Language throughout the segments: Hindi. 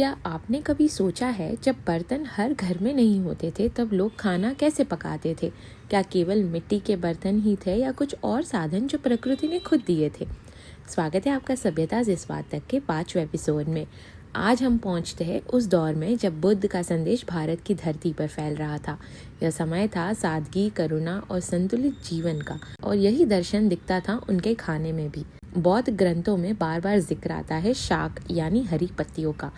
क्या आपने कभी सोचा है जब बर्तन हर घर में नहीं होते थे तब लोग खाना कैसे पकाते थे? क्या केवल मिट्टी के बर्तन ही थे या कुछ और साधन जो प्रकृति ने खुद दिए थे? स्वागत है आपका सभ्यता से स्वाद तक के 5वें एपिसोड में। आज हम पहुंचते हैं उस दौर में जब बुद्ध का संदेश भारत की धरती पर फैल रहा था। यह समय था सादगी, करुणा और संतुलित जीवन का, और यही दर्शन दिखता था उनके खाने में भी। बौद्ध ग्रंथों में बार बार जिक्र आता है शाक यानी हरी पत्तियों का।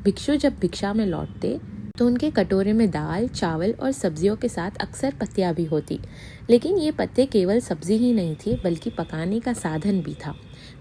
भिक्षु जब भिक्षा में लौटते तो उनके कटोरे में दाल, चावल और सब्जियों के साथ अक्सर पत्तियां भी होती। लेकिन ये पत्ते केवल सब्जी ही नहीं थी बल्कि पकाने का साधन भी था।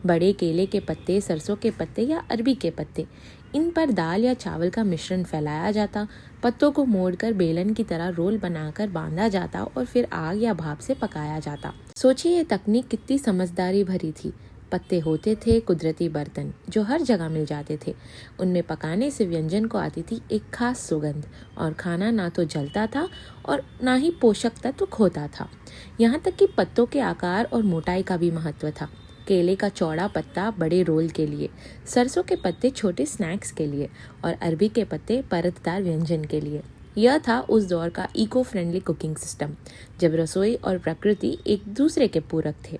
बड़े केले के पत्ते, सरसों के पत्ते या अरबी के पत्ते, इन पर दाल या चावल का मिश्रण फैलाया जाता। पत्तों को मोड़कर बेलन की तरह रोल बनाकर बांधा जाता और फिर आग या भाप से पकाया जाता। सोचिए ये तकनीक कितनी समझदारी भरी थी। पत्ते होते थे कुदरती बर्तन जो हर जगह मिल जाते थे। उनमें पकाने से व्यंजन को आती थी एक खास सुगंध, और खाना ना तो जलता था और ना ही पोषक तत्व खोता था। यहाँ तक कि पत्तों के आकार और मोटाई का भी महत्व था। केले का चौड़ा पत्ता बड़े रोल के लिए, सरसों के पत्ते छोटे स्नैक्स के लिए और अरबी के पत्ते परतदार व्यंजन के लिए। यह था उस दौर का इको फ्रेंडली कुकिंग सिस्टम, जब रसोई और प्रकृति एक दूसरे के पूरक थे।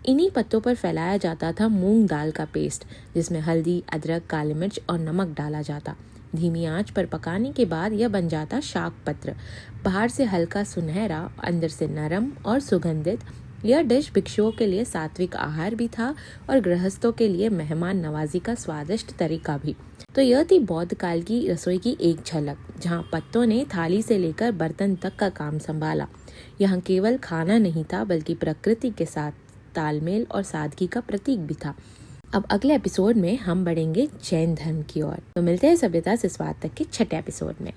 इन्हीं पत्तों पर फैलाया जाता था मूंग दाल का पेस्ट, जिसमें हल्दी, अदरक, काली मिर्च और नमक डाला जाता। धीमी आंच पर पकाने के बाद यह बन जाता शाक पत्र। बाहर से हल्का सुनहरा, अंदर से नरम और सुगंधित। यह डिश भिक्षुओं के लिए सात्विक आहार भी था और गृहस्थों के लिए मेहमान नवाजी का स्वादिष्ट तरीका भी। तो यह थी बौद्ध काल की रसोई की एक झलक, जहां पत्तों ने थाली से लेकर बर्तन तक का काम संभाला। यहाँ केवल खाना नहीं था बल्कि प्रकृति के साथ तालमेल और सादगी का प्रतीक भी था। अब अगले एपिसोड में हम बढ़ेंगे जैन धर्म की ओर। तो मिलते हैं सभ्यता से स्वाद तक के 6ठे एपिसोड में।